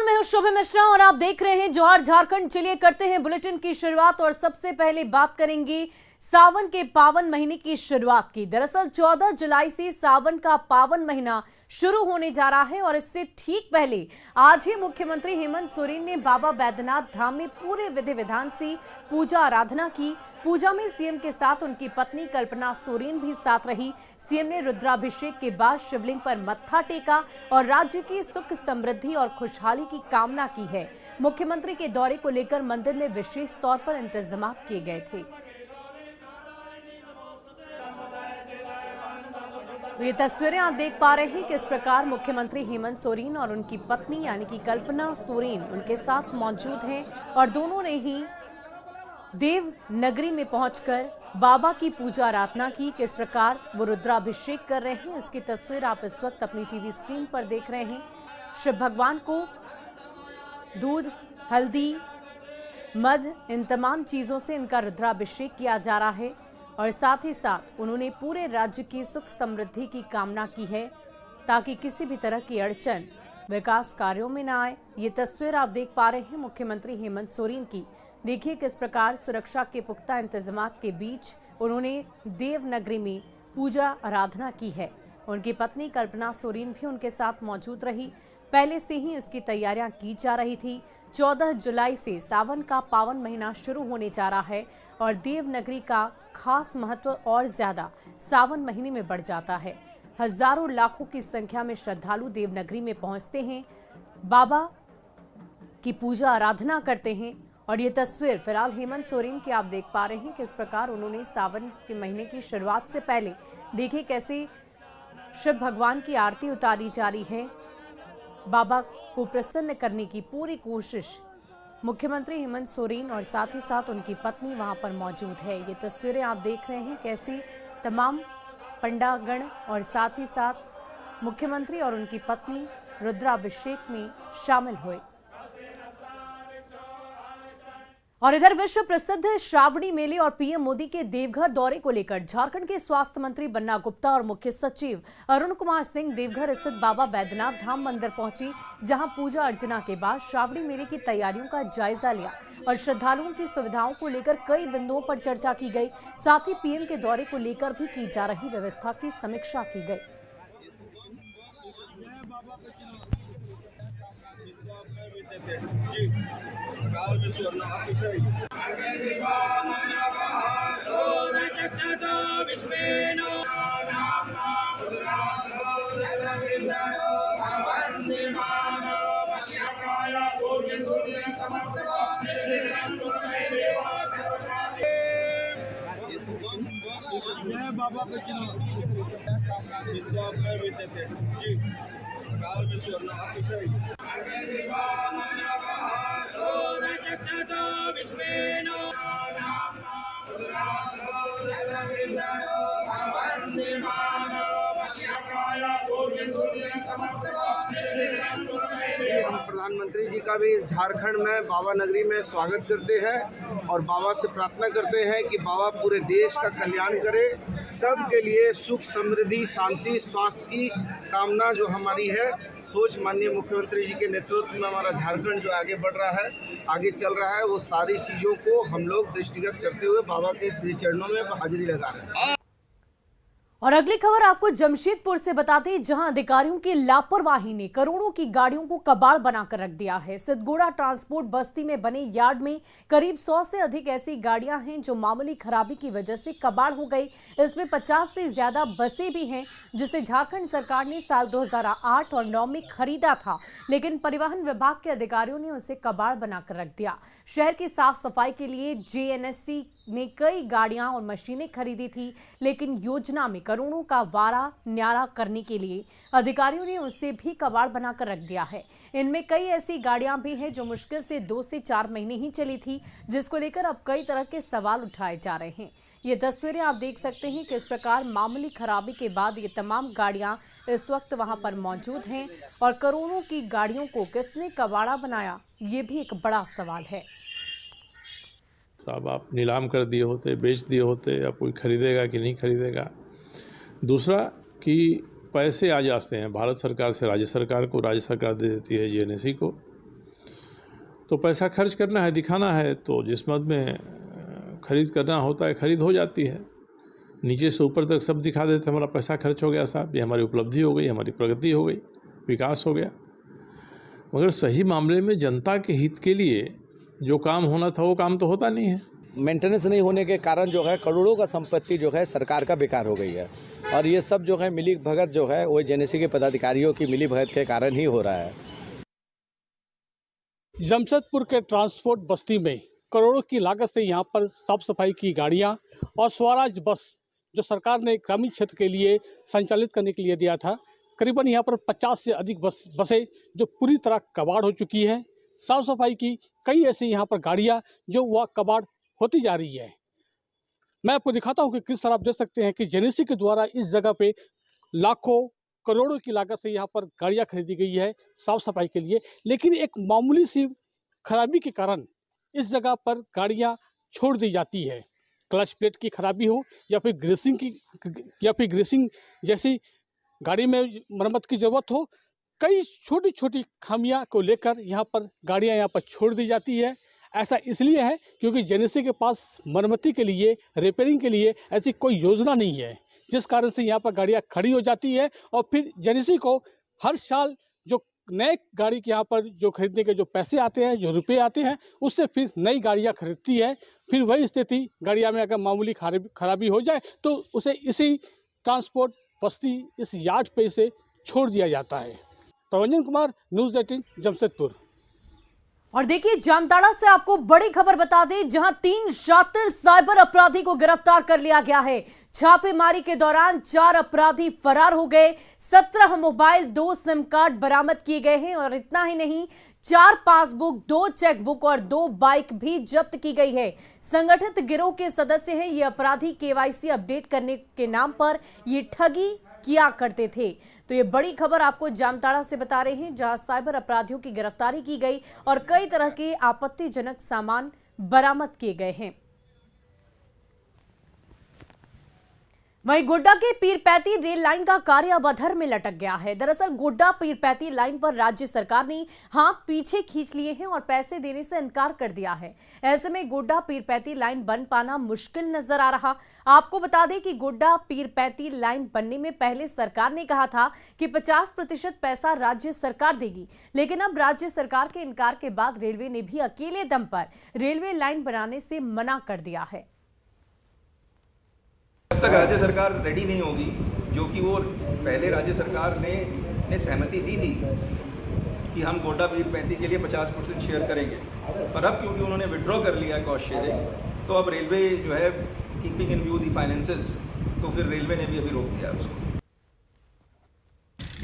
नमस्कार, मैं हूं शोभा मिश्रा और आप देख रहे हैं जोहार झारखंड। चलिए करते हैं बुलेटिन की शुरुआत और सबसे पहले बात करेंगे सावन के पावन महीने की शुरुआत की। दरअसल 14 जुलाई से सावन का पावन महीना शुरू होने जा रहा है और इससे ठीक पहले आज ही मुख्यमंत्री हेमंत सोरेन ने बाबा बैद्यनाथ धाम में पूरे विधि विधान से पूजा आराधना की। पूजा में सीएम के साथ उनकी पत्नी कल्पना सोरेन भी साथ रही। सीएम ने रुद्राभिषेक के बाद शिवलिंग पर मत्था टेका और राज्य की सुख समृद्धि और खुशहाली की कामना की है। मुख्यमंत्री के दौरे को लेकर मंदिर में विशेष तौर पर इंतजाम किए गए थे। ये तस्वीरें आप देख पा रहे हैं किस प्रकार मुख्यमंत्री हेमंत सोरेन और उनकी पत्नी यानी कि कल्पना सोरेन उनके साथ मौजूद हैं और दोनों ने ही देव नगरी में पहुंचकर बाबा की पूजा आराधना की। किस प्रकार वो रुद्राभिषेक कर रहे हैं, इसकी तस्वीर आप इस वक्त अपनी टीवी स्क्रीन पर देख रहे हैं। शिव भगवान को दूध, हल्दी, मध, इन तमाम चीजों से इनका रुद्राभिषेक किया जा रहा है और साथ ही साथ उन्होंने पूरे राज्य की सुख समृद्धि की कामना की है ताकि किसी भी तरह की अड़चन विकास कार्यों में न आए। ये तस्वीर आप देख पा रहे हैं मुख्यमंत्री हेमंत सोरेन की। देखिए किस प्रकार सुरक्षा के पुख्ता इंतजामात के बीच उन्होंने देवनगरी में पूजा आराधना की है। उनकी पत्नी कल्पना सोरेन भी उनके साथ मौजूद रही। पहले से ही इसकी तैयारियां की जा रही थी। 14 जुलाई से सावन का पावन महीना शुरू होने जा रहा है और देवनगरी का खास महत्व और ज्यादा सावन महीने में बढ़ जाता है। हजारों लाखों की संख्या में श्रद्धालु देवनगरी में पहुंचते हैं, बाबा की पूजा आराधना करते हैं। और ये तस्वीर फिलहाल हेमंत सोरेन की आप देख पा रहे हैं किस प्रकार उन्होंने सावन के महीने की शुरुआत से पहले देखिए कैसे शिव भगवान की आरती उतारी जा रही है। बाबा को प्रसन्न करने की पूरी कोशिश मुख्यमंत्री हेमंत सोरेन और साथ ही साथ उनकी पत्नी वहां पर मौजूद है। ये तस्वीरें आप देख रहे हैं कैसे तमाम पंडागण और साथ ही साथ मुख्यमंत्री और उनकी पत्नी रुद्राभिषेक में शामिल हुए। और इधर विश्व प्रसिद्ध श्रावणी मेले और पीएम मोदी के देवघर दौरे को लेकर झारखंड के स्वास्थ्य मंत्री बन्ना गुप्ता और मुख्य सचिव अरुण कुमार सिंह देवघर स्थित बाबा बैद्यनाथ धाम मंदिर पहुंची, जहां पूजा अर्चना के बाद श्रावणी मेले की तैयारियों का जायजा लिया और श्रद्धालुओं की सुविधाओं को लेकर कई बिंदुओं पर चर्चा की गई। साथ ही पीएम के दौरे को लेकर भी की जा रही व्यवस्था की समीक्षा की गई। बाबा हम प्रधानमंत्री जी का भी झारखंड में बाबा नगरी में स्वागत करते हैं और बाबा से प्रार्थना करते हैं कि बाबा पूरे देश का कल्याण करे, सबके लिए सुख समृद्धि शांति स्वास्थ्य की कामना जो हमारी है सोच माननीय मुख्यमंत्री जी के नेतृत्व में हमारा झारखंड जो आगे बढ़ रहा है, आगे चल रहा है, वो सारी चीज़ों को हम लोग दृष्टिगत करते हुए बाबा के श्री चरणों में हाजिरी लगा रहे हैं। और अगली खबर आपको जमशेदपुर से बताते हैं, जहां अधिकारियों की लापरवाही ने करोड़ों की गाड़ियों को कबाड़ बनाकर रख दिया है। सिद्धगोड़ा ट्रांसपोर्ट बस्ती में बने यार्ड में करीब 100 से अधिक ऐसी गाड़ियां हैं जो मामूली खराबी की वजह से कबाड़ हो गई। इसमें 50 से ज्यादा बसें भी हैं जिसे झारखंड सरकार ने साल 2008 और 9 में खरीदा था, लेकिन परिवहन विभाग के अधिकारियों ने उसे कबाड़ बनाकर रख दिया। शहर की साफ सफाई के लिए जेएनएससी ने कई गाड़ियां और मशीनें खरीदी थी, लेकिन योजना में करोड़ों का वारा न्यारा करने के लिए अधिकारियों ने उसे भी कबाड़ बनाकर रख दिया है। इनमें कई ऐसी गाड़ियां भी हैं जो मुश्किल से 2 से 4 महीने ही चली थी, जिसको लेकर अब कई तरह के सवाल उठाए जा रहे हैं। ये तस्वीरें आप देख सकते हैं किस प्रकार मामूली खराबी के बाद ये तमाम गाड़ियां इस वक्त वहां पर मौजूद हैं और करोड़ों की गाड़ियों को किसने कबाड़ा बनाया, ये भी एक बड़ा सवाल है। साहब आप नीलाम कर दिए होते, बेच दिए होते, या कोई खरीदेगा कि नहीं खरीदेगा। दूसरा कि पैसे आ जाते हैं भारत सरकार से राज्य सरकार को, राज्य सरकार दे देती है जेएनएससी को, तो पैसा खर्च करना है, दिखाना है, तो जिस मद में खरीद करना होता है खरीद हो जाती है। नीचे से ऊपर तक सब दिखा देते हमारा पैसा खर्च हो गया साहब, ये हमारी उपलब्धि हो गई, हमारी प्रगति हो गई, विकास हो गया। मगर सही मामले में जनता के हित के लिए जो काम होना था वो काम तो होता नहीं है। मेंटेनेंस नहीं होने के कारण जो है करोड़ों का संपत्ति जो है सरकार का बेकार हो गई है, और ये सब जो है मिली भगत जो है वो जेनेसी के पदाधिकारियों की मिली भगत के कारण ही हो रहा है। जमशेदपुर के ट्रांसपोर्ट बस्ती में करोड़ों की लागत से यहाँ पर साफ सफाई की गाड़ियाँ और स्वराज बस जो सरकार ने ग्रामीण क्षेत्र के लिए संचालित करने के लिए दिया था, करीबन यहाँ पर 50 से अधिक बसें जो पूरी तरह कबाड़ हो चुकी है। साफ सफाई की कई ऐसी यहाँ पर गाड़ियाँ जो वह कबाड़ होती जा रही है। मैं आपको दिखाता हूँ कि किस तरह आप देख सकते हैं कि जेनेसी के द्वारा इस जगह पे लाखों करोड़ों की लागत से यहाँ पर गाड़ियाँ खरीदी गई है साफ सफाई के लिए, लेकिन एक मामूली सी खराबी के कारण इस जगह पर गाड़ियाँ छोड़ दी जाती है। क्लच प्लेट की खराबी हो या फिर ग्रीसिंग जैसी गाड़ी में मरम्मत की ज़रूरत हो, कई छोटी छोटी खामियां को लेकर यहाँ पर गाड़ियाँ यहाँ पर छोड़ दी जाती है। ऐसा इसलिए है क्योंकि जेनेसी के पास मरम्मती के लिए, रिपेयरिंग के लिए ऐसी कोई योजना नहीं है, जिस कारण से यहाँ पर गाड़ियाँ खड़ी हो जाती है और फिर जेनेसी को हर साल जो नए गाड़ी के यहाँ पर जो खरीदने के जो पैसे आते हैं, जो रुपए आते हैं, उससे फिर नई गाड़ियाँ खरीदती है। फिर वही स्थिति गाड़ियाँ में अगर मामूली खराबी हो जाए तो उसे इसी ट्रांसपोर्ट बस्ती इस यार्ड पे से छोड़ दिया जाता है। प्रवंजन कुमार, न्यूज़ 18 जमशेदपुर। और देखिए, जामताड़ा से आपको बड़ी खबर बता दें, जहां 3 शातिर साइबर अपराधी को गिरफ्तार कर लिया गया है। छापेमारी के दौरान 4 अपराधी फरार हो गए, 17 मोबाइल, 2 सिम कार्ड बरामद किए गए हैं और इतना ही नहीं, 4 पासबुक, 2 चेकबुक और 2 बाइक भी जब्त की गई है। संगठित गिरोह के सदस्य हैं ये अपराधी। केवाईसी अपडेट करने के नाम पर ये ठगी किया करते थे। तो ये बड़ी खबर आपको जामताड़ा से बता रहे हैं, जहां साइबर अपराधियों की गिरफ्तारी की गई और कई तरह के आपत्तिजनक सामान बरामद किए गए हैं। वहीं गोड्डा के पीरपैंती रेल लाइन का कार्य अब अधर में लटक गया है। दरअसल गोड्डा पीरपैंती लाइन पर राज्य सरकार ने हाथ पीछे खींच लिए हैं और पैसे देने से इनकार कर दिया है। ऐसे में गोड्डा पीरपैंती लाइन बन पाना मुश्किल नजर आ रहा। आपको बता दें कि गोड्डा पीरपैंती लाइन बनने में पहले सरकार ने कहा था कि 50% पैसा राज्य सरकार देगी, लेकिन अब राज्य सरकार के इनकार के बाद रेलवे ने भी अकेले दम पर रेलवे लाइन बनाने से मना कर दिया है। जब तक राज्य सरकार रेडी नहीं होगी, जो कि वो पहले राज्य सरकार ने सहमति दी थी कि हम गोड्डा पीरपैंती के लिए 50% शेयर करेंगे, पर अब क्योंकि उन्होंने विड्रॉ कर लिया है कॉस्ट शेयरिंग, तो अब रेलवे जो है keeping in view the finances, तो फिर रेलवे ने भी अभी रोक दिया उसको।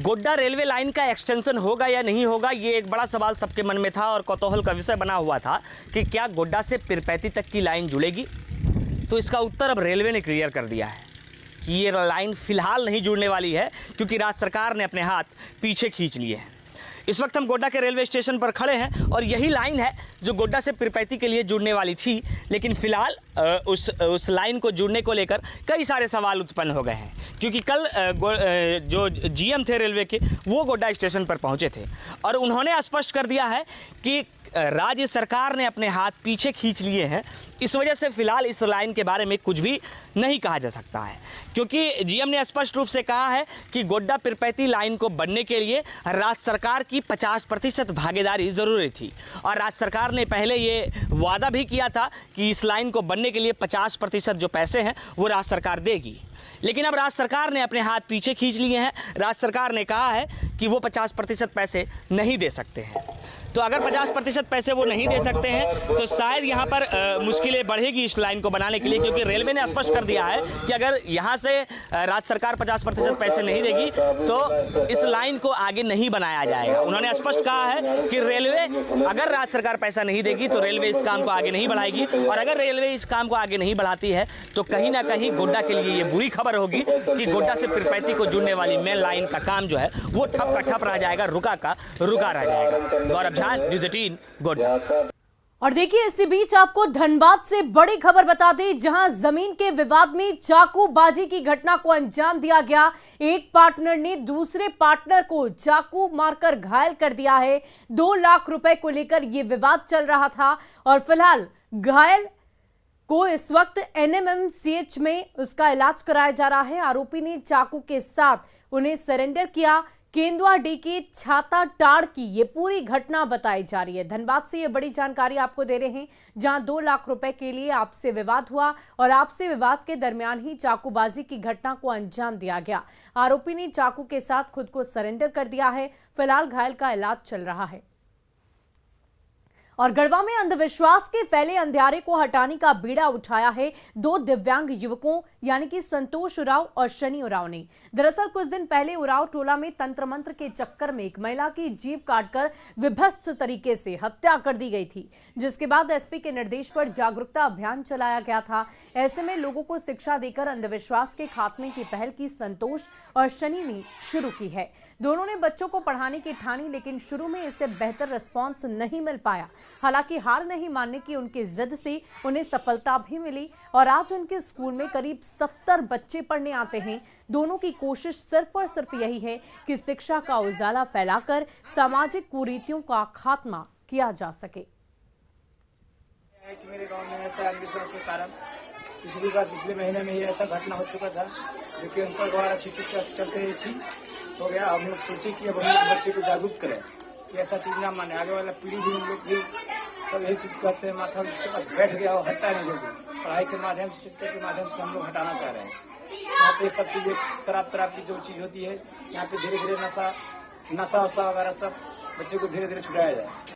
गोड्डा रेलवे लाइन का एक्सटेंशन होगा या नहीं होगा, ये एक बड़ा सवाल सबके मन में था और कौतूहल का विषय बना हुआ था कि क्या गोड्डा से पीरपैंती तक की लाइन जुड़ेगी। तो इसका उत्तर अब रेलवे ने क्लियर कर दिया है कि ये लाइन फिलहाल नहीं जुड़ने वाली है, क्योंकि राज्य सरकार ने अपने हाथ पीछे खींच लिए हैं। इस वक्त हम गोड्डा के रेलवे स्टेशन पर खड़े हैं और यही लाइन है जो गोड्डा से पीरपैंती के लिए जुड़ने वाली थी, लेकिन फिलहाल उस लाइन को जुड़ने को लेकर कई सारे सवाल उत्पन्न हो गए हैं, क्योंकि कल जो जीएम थे रेलवे के, वो गोड्डा स्टेशन पर पहुंचे थे और उन्होंने स्पष्ट कर दिया है कि राज्य सरकार ने अपने हाथ पीछे खींच लिए हैं। इस वजह से फिलहाल इस लाइन के बारे में कुछ भी नहीं कहा जा सकता है, क्योंकि जीएम ने स्पष्ट रूप से कहा है कि गोड्डा पीरपैंती लाइन को बनने के लिए राज्य सरकार की 50% भागीदारी ज़रूरी थी और राज्य सरकार ने पहले ये वादा भी किया था कि इस लाइन को बनने के लिए 50% जो पैसे हैं वो राज्य सरकार देगी। लेकिन अब राज्य सरकार ने अपने हाथ पीछे खींच लिए हैं। राज्य सरकार ने कहा है कि वो 50% पैसे नहीं दे सकते हैं। तो अगर 50% पैसे वो नहीं दे सकते हैं तो शायद यहाँ पर मुश्किलें बढ़ेगी इस लाइन को बनाने के लिए, क्योंकि रेलवे ने स्पष्ट कर दिया है कि अगर यहाँ से राज्य सरकार 50% पैसे नहीं देगी तो इस लाइन को आगे नहीं बनाया जाएगा। उन्होंने स्पष्ट कहा है कि रेलवे, अगर राज्य सरकार पैसा नहीं देगी तो रेलवे इस काम को आगे नहीं बढ़ाएगी, और अगर रेलवे इस काम को आगे नहीं बढ़ाती है तो कहीं ना कहीं गोड्डा के लिए ये बुरी खबर होगी कि गोड्डा से पीरपैंती को जुड़ने वाली मेन लाइन का काम जो है वो ठप का ठप रह जाएगा, रुका का रुका रह जाएगा। गौरव, न्यूज़ 18 गोड्डा। और देखिए इसी बीच आपको धनबाद से बड़ी खबर बता दें, जहां जमीन के विवाद में चाकूबाजी की घटना को अंजाम दिया गया। एक पार्टनर ने दूसरे पार्टनर को चाकू मारकर घायल कर दिया है। 2 लाख रुपए को लेकर यह विवाद चल रहा था और फिलहाल घायल को इस वक्त NMMCH में उसका इलाज कराया जा रहा है। आरोपी ने चाकू के साथ उन्हें सरेंडर किया। केंदुआडी के छाता टाड़ की ये पूरी घटना बताई जा रही है। धनबाद से ये बड़ी जानकारी आपको दे रहे हैं, जहां 2 लाख रुपए के लिए आपसे विवाद हुआ और आपसे विवाद के दरमियान ही चाकूबाजी की घटना को अंजाम दिया गया। आरोपी ने चाकू के साथ खुद को सरेंडर कर दिया है। फिलहाल घायल का इलाज चल रहा है। और गढ़वा में अंधविश्वास के फैले अंधियारे को हटाने का बीड़ा उठाया है 2 दिव्यांग युवकों यानी कि संतोष उरांव और शनि उरांव ने। दरअसल कुछ दिन पहले उरांव टोला में तंत्र मंत्र के चक्कर में एक महिला की जीभ काटकर विभत्स तरीके से हत्या कर दी गई थी, जिसके बाद SP के निर्देश पर जागरूकता अभियान चलाया गया था। ऐसे में लोगों को शिक्षा देकर अंधविश्वास के खात्मे की पहल की संतोष और शनि ने शुरू की है। दोनों ने बच्चों को पढ़ाने की ठानी, लेकिन शुरू में इससे बेहतर रिस्पांस नहीं मिल पाया। हालांकि हार नहीं मानने की उनकी जिद से उन्हें सफलता भी मिली और आज उनके स्कूल में करीब 70 बच्चे पढ़ने आते हैं। दोनों की कोशिश सिर्फ और सिर्फ यही है कि शिक्षा का उजाला फैलाकर सामाजिक कुरीतियों का खात्मा किया जा सके। मेरे गांव में ऐसा अंधविश्वास के कारण पिछले महीने में ही ऐसा घटना हो चुका था, जो कि उनका द्वारा चलते हो गया। हम लोग सोचे कि अब हम लोग बच्चे को जागरूक करें कि ऐसा चीज ना माने। आगे वाला पीढ़ी भी हम लोग भी सब यही चीज करते हैं। माथा जिसके पास बैठ गया वो हटता नहीं जल्दी। पढ़ाई के माध्यम से, शिक्षा के माध्यम से हम लोग हटाना चाह रहे हैं। यहाँ पे सब चीजें शराब तराब की जो चीज होती है, यहाँ पे धीरे धीरे नशा वशा वगैरह सब बच्चे को धीरे धीरे छुड़ाया जाए।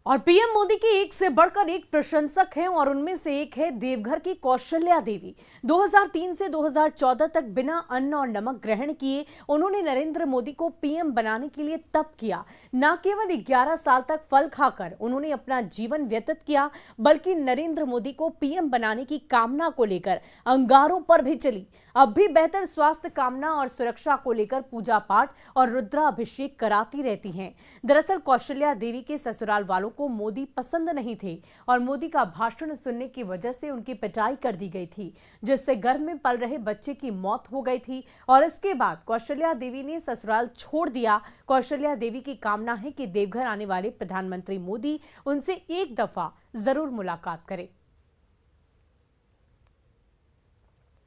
और पीएम मोदी की एक से बढ़कर एक प्रशंसक हैं और उनमें से एक है देवघर की कौशल्या देवी। 2003 से 2014 तक बिना अन्न और नमक ग्रहण किए उन्होंने नरेंद्र मोदी को पीएम बनाने के लिए तप किया। न केवल 11 साल तक फल खाकर उन्होंने अपना जीवन व्यतीत किया, बल्कि नरेंद्र मोदी को पीएम बनाने की कामना को लेकर अंगारों पर भी चली। अब भी बेहतर स्वास्थ्य कामना और सुरक्षा को लेकर पूजा पाठ और रुद्राभिषेक कराती रहती हैं। दरअसल कौशल्या देवी के ससुराल वालों को मोदी पसंद नहीं थे और मोदी का भाषण सुनने की वजह से उनकी पिटाई कर दी गई थी, जिससे गर्भ में पल रहे बच्चे की मौत हो गई थी और इसके बाद कौशल्या देवी ने ससुराल छोड़ दिया। कौशल्या देवी की कामना है कि देवघर आने वाले प्रधानमंत्री मोदी उनसे एक दफा जरूर मुलाकात करें।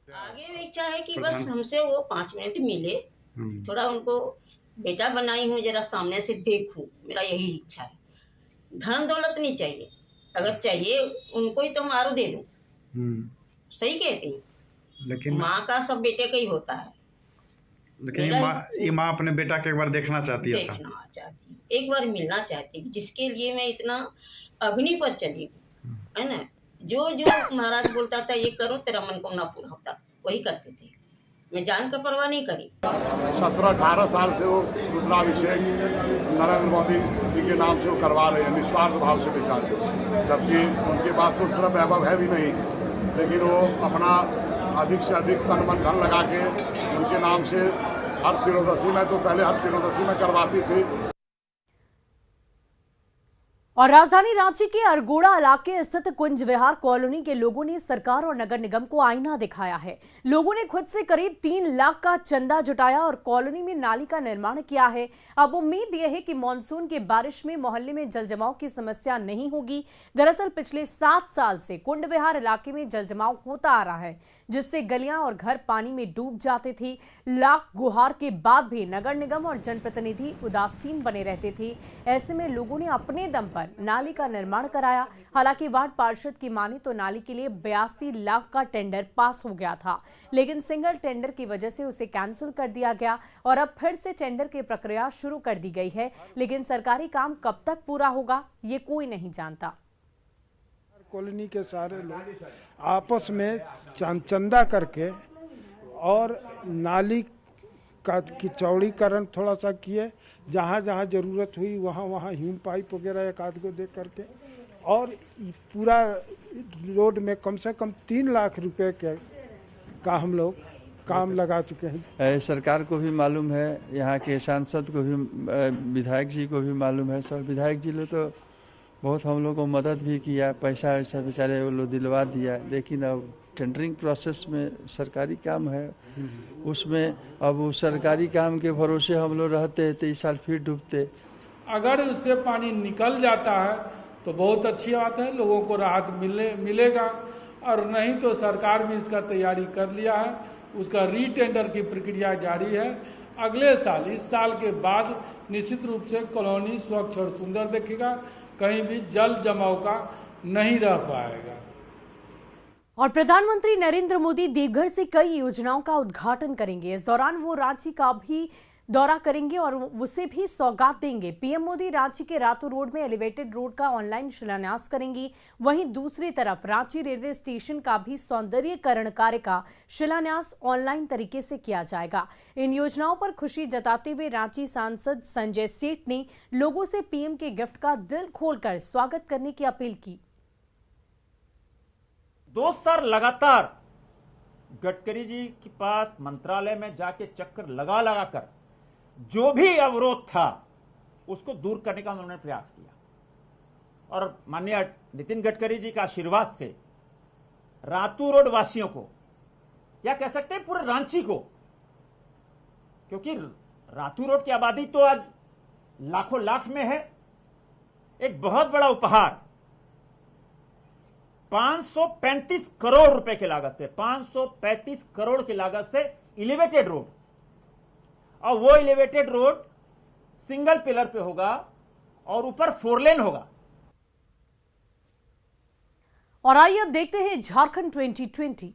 आगे इच्छा है कि बस हमसे वो 5 मिनट मिले, थोड़ा उनको बेटा बनाई हूँ, जरा सामने से देखूं, मेरा यही इच्छा है। धन दौलत नहीं चाहिए, अगर चाहिए उनको ही तो मारो दे दूं। सही कहती हूँ, लेकिन माँ का सब बेटे का ही होता है। लेकिन ये माँ अपने बेटा के एक बार देखना चाहती है, एक बार मिलना चाहती है, जिसके लिए मैं इतना अग्नि पर चली हूँ, है ना। जो महाराज बोलता था ये करो तेरा मनोकामना पूरा होता, वही करते थे। मैं जान का परवाह नहीं करी। 17-18 साल से वो रुद्राभिषेक नरेंद्र मोदी जी के नाम से वो करवा रहे हैं, निस्वार्थ भाव से बेचारे। जबकि उनके पास तो उतना वैभव है भी नहीं, लेकिन वो अपना अधिक से अधिक तन मन धन लगा के उनके नाम से हर त्रयोदशी में, तो पहले हर त्रयोदशी में करवाती थी। और राजधानी रांची के अरगोड़ा इलाके स्थित कुंज विहार कॉलोनी के लोगों ने सरकार और नगर निगम को आईना दिखाया है। लोगों ने खुद से करीब 3 लाख का चंदा जुटाया और कॉलोनी में नाली का निर्माण किया है। अब उम्मीद यह है कि मानसून के बारिश में मोहल्ले में जलजमाव की समस्या नहीं होगी। दरअसल पिछले 7 साल से कुंज विहार इलाके में जलजमाव होता आ रहा है, जिससे गलियां और घर पानी में डूब जाते थे। लाख गुहार के बाद भी नगर निगम और जनप्रतिनिधि उदासीन बने रहते थे। ऐसे में लोगों ने अपने दम पर नाली का निर्माण कराया। हालांकि वार्ड पार्षद की माने तो नाली के लिए 82 लाख का टेंडर पास हो गया था, लेकिन सिंगल टेंडर की वजह से उसे कैंसिल कर दिया गया और अब फिर से टेंडर की प्रक्रिया शुरू कर दी गई है। लेकिन सरकारी काम कब तक पूरा होगा ये कोई नहीं जानता। कॉलोनी के सारे लोग आपस में चंदा करके और नाली का की चौड़ीकरण थोड़ा सा किए, जहाँ जहाँ ज़रूरत हुई वहाँ वहाँ ह्यूम पाइप वगैरह एक आध को दे करके, और पूरा रोड में कम से कम 3 लाख रुपए का हम लोग काम लगा चुके हैं। सरकार को भी मालूम है, यहाँ के सांसद को भी, विधायक जी को भी मालूम है। सब विधायक जी लोग तो बहुत हम लोग को मदद भी किया, पैसा वैसा बेचारे वो लोग दिलवा दिया। लेकिन अब टेंडरिंग प्रोसेस में सरकारी काम है, उसमें अब उस सरकारी काम के भरोसे हम लोग रहते तो इस साल फिर डूबते। अगर उससे पानी निकल जाता है तो बहुत अच्छी बात है, लोगों को राहत मिलेगा, और नहीं तो सरकार भी इसका तैयारी कर लिया है, उसका रीटेंडर की प्रक्रिया जारी है। अगले साल, इस साल के बाद निश्चित रूप से कॉलोनी स्वच्छ और सुंदर दिखेगा, कहीं भी जल जमाव का नहीं रह पाएगा। और प्रधानमंत्री नरेंद्र मोदी देवघर से कई योजनाओं का उद्घाटन करेंगे। इस दौरान वो रांची का भी दौरा करेंगे और उसे भी सौगात देंगे। पीएम मोदी रांची के रातू रोड में एलिवेटेड रोड का ऑनलाइन शिलान्यास करेंगी। वहीं दूसरी तरफ रांची रेलवे स्टेशन का भी सौंदर्यीकरण कार्य का शिलान्यास ऑनलाइन तरीके से किया जाएगा। इन योजनाओं पर खुशी जताते हुए रांची सांसद संजय सेठ ने लोगों से पीएम के गिफ्ट का दिल खोलकर स्वागत करने की अपील की। 2 साल लगातार गडकरी जी के पास मंत्रालय में जाके चक्कर लगा कर जो भी अवरोध था उसको दूर करने का उन्होंने प्रयास किया, और माननीय नितिन गडकरी जी का आशीर्वाद से रातू रोड वासियों को, या कह सकते हैं पूरे रांची को, क्योंकि रातू रोड की आबादी तो आज लाखों लाख में है, एक बहुत बड़ा उपहार 535 करोड़ रुपए की लागत से, 535 करोड़ की लागत से एलिवेटेड रोड, और वो एलिवेटेड रोड सिंगल पिलर पे होगा और ऊपर 4 लेन होगा। और आइए अब देखते हैं झारखंड 2020।